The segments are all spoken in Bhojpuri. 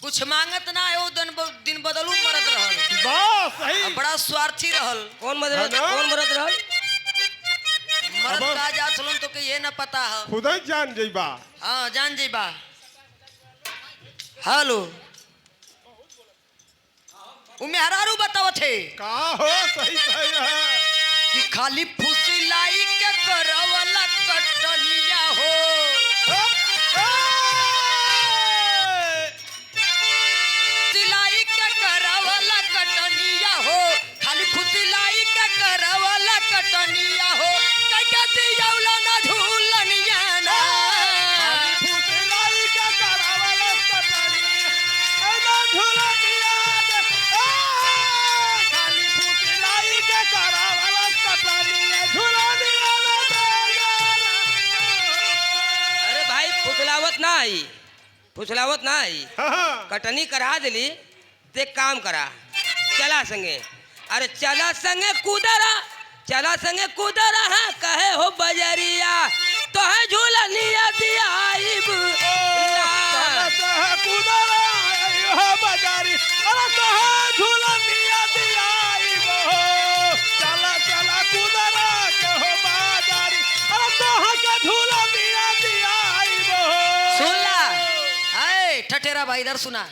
कुछ मांगत ना है, वो दिन बदलू मरत रहल। बस सही। बड़ा स्वार्थी रहल। कौन मरद रहल? मरद का जात हलन तो के ये ना पता है। खुद ही जान जइबा। हाँ जान जइबा। हेलो मेहरारू बतावत है का हो सही सही है कि खाली फुसिलाई के करवला कटनिया हो। सिलाई के करवला कटनिया हो, खाली फुसिलाई के करवला कटनिया हो। कैके दियौला ना झूलनिया ना, खाली फुसिलाई के करवला कटनिया ना झूलनिया दे। खाली फुसिलाई के करवला कटनिया झूलनिया ना। अरे भाई फुसलावत ना आई कटनी करा दिली ते काम करा चला संगे। अरे चला संगे कूदरा हाँ कहे हो बजरिया तो है झूलनिया दिया आइब बाजारी अरे तो झूलनिया दिया चला चला कुदरा के हो बाजारी अरे तो के झूलनिया दिया सुन ला। हाय ठठेरा भाई इधर सुना,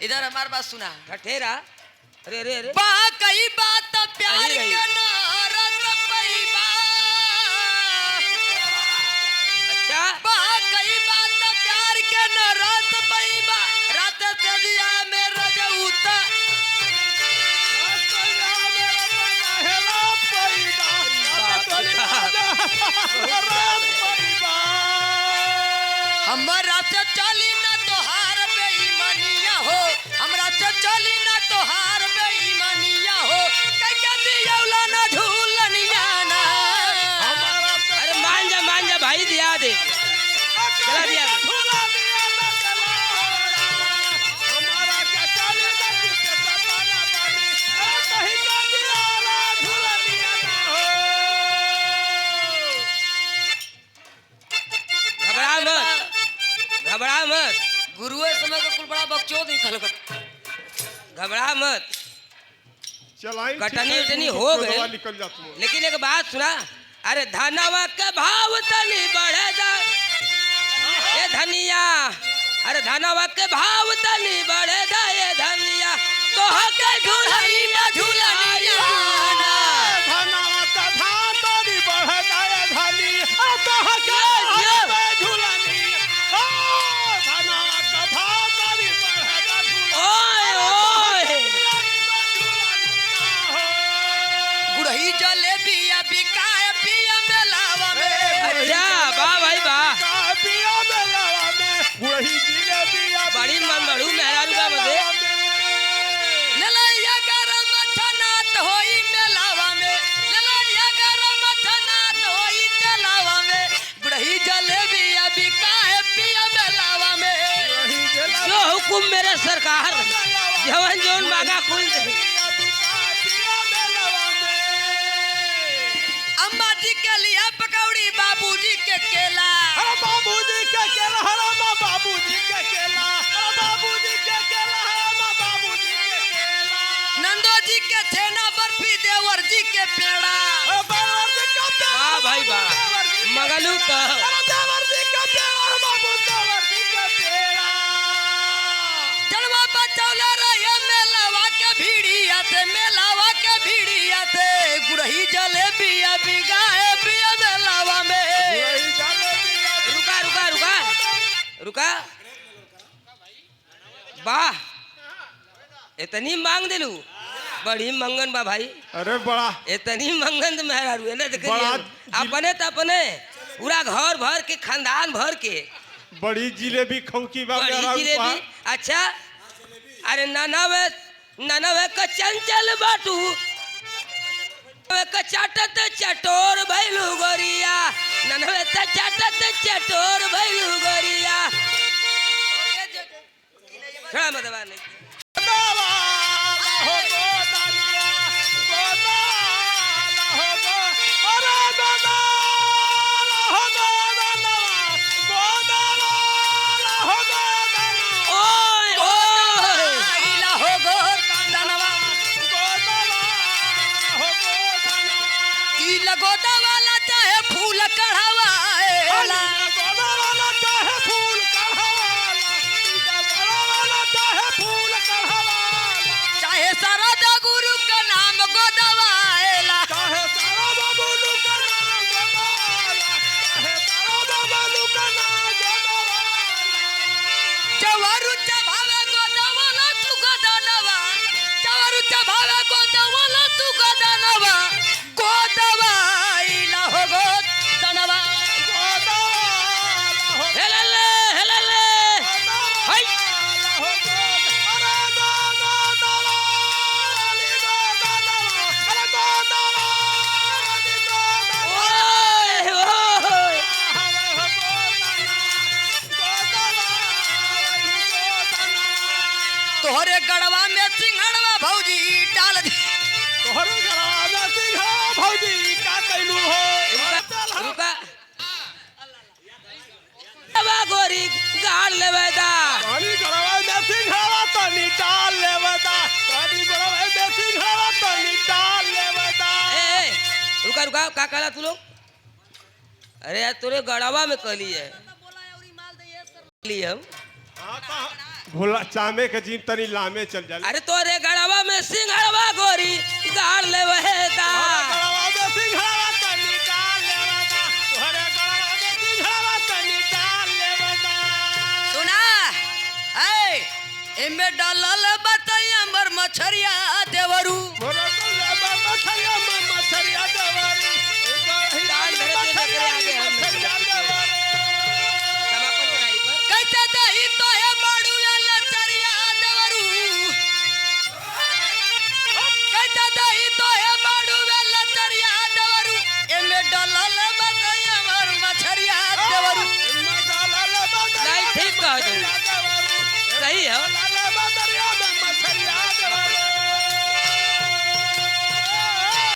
इधर हमार बात सुना। ठठेरा अरे अरे अरे कई बात प्यार के नारत पैबा। अच्छा कई बात प्यार के नारत पैबा। रात से दिया में रजऊत हमरा से चली ना तोहार बेईमानिया हो, हमरा से चली ना तोहार बेईमानिया हो। कैके दियौला ना झूलनिया ना। अरे मान जा भाई दिया दे चला दिया दे। घबरा मत गुरुए समय का कुल बड़ा बकचोद ही खल। घबरा मत चलाई कटनी उटनी हो गए निकल जाती है। लेकिन एक बात सुना। अरे धनवा के भाव तनी बढ़े जा ये धनिया। अरे धनवा के भाव तनी बढ़े जा ये धनिया तो के झूलनिया झूलनिया धनवा का धान तोरी बढ़े जाए धनी तो के झूलनिया धनवा का धान तोरी बढ़े जा ओए ओए गुड़ही जलेबिया बिकाए पिया मेलावा में। अच्छा वाह भाई वाह पिया मेलावा में वही जिलेबिया बड़ी मन बड़ू मेहरारू का बदे ललैया गरम छनात होई मेलावा में। ललैया गरम छनात होई मेलावा में। गुड़ही जलेबिया बिकाए पिया मेलावा में। जो हुकुम मेरे सरकार जवन जोन मांगा खुल अम्मा जी के लिए पकौड़ी, बाबूजी के केला। अरे बाबूजी के केला हरामा बाबूजी के केला अरे बाबूजी के केला हरामा बाबूजी के केला नंदो जी के छेना बर्फी, देवर जी के पेड़ा। अरे बाबर जी का पेड़ा वाह भाई वाह मगलू तो अरे देवर जी का पेड़ा बाबू देवर जी का पेड़ा जलवा बचौला रहे मेलावा के भीड़िया से। मेलावा के भीड़िया से गुड़ही जलेबिया बिगाए पिया मेलावा में। रुका रुका रुका रुका वाह इतनी मांग दिलू बड़ी मंगन बा भाई। अरे बड़ा इतनी मंगन तो मेहरारू है ना देख बड़ा अपने तो अपने पूरा घर भर के खानदान भर के बड़ी जिलेबी खौकी बा बड़ी जिलेबी। अच्छा अरे ननवे का चंचल बाटू चाटत चटोर भैलू गोरिया ननवे चाटत चटोर भैलू गोरिया खड़ा मदवा नहीं लगोदा वाला चाहे फूल कढ़ावाएला गोदावाला चाहे फूल कढ़ावाला, गोदावाला चाहे फूल कढ़ावाला, चाहे सरदा गुरु का नाम गोदवाएला चाहे तारा बाबू का नाम गोदावाला, चाहे तारा बाबू का नाम गोदावाला। चवरु चभावे गोदवाला तू गोदनवा चवरु चभावे गोदवाला तू गोदनवा गोदवाइला हो गोदनवा गोदावाला हो हेलले हेलले हाय गोदावाला हो गोद, अरे गोदावाला ली गोदावाला, अरे गोदावाला ली गोदावाला। ओए ओए तोहरे गड़वा में सिंहड़वा भौजी डाल दी रुका बा गोरी गाड़ लेवेदा ए रुका रुका का कहला तू लोग? अरे यार तोरे गड़ावा में कहली है ली हम भोला चामे के जीन तनी लामे चल जा। अरे तोरे गड़ावा में सिंहड़वा गोरी गाड़ लेवेदा सुना ए इमे डालल बताया मर मछरिया देवरू समापन कराई पर कैसे दही तो है माड़ू लचरिया देवरू कैसे दही तो है माड़ू लचरिया देवरू इमे डालल बताया मर मछरिया देवरू नहीं ठीक कह दो सही है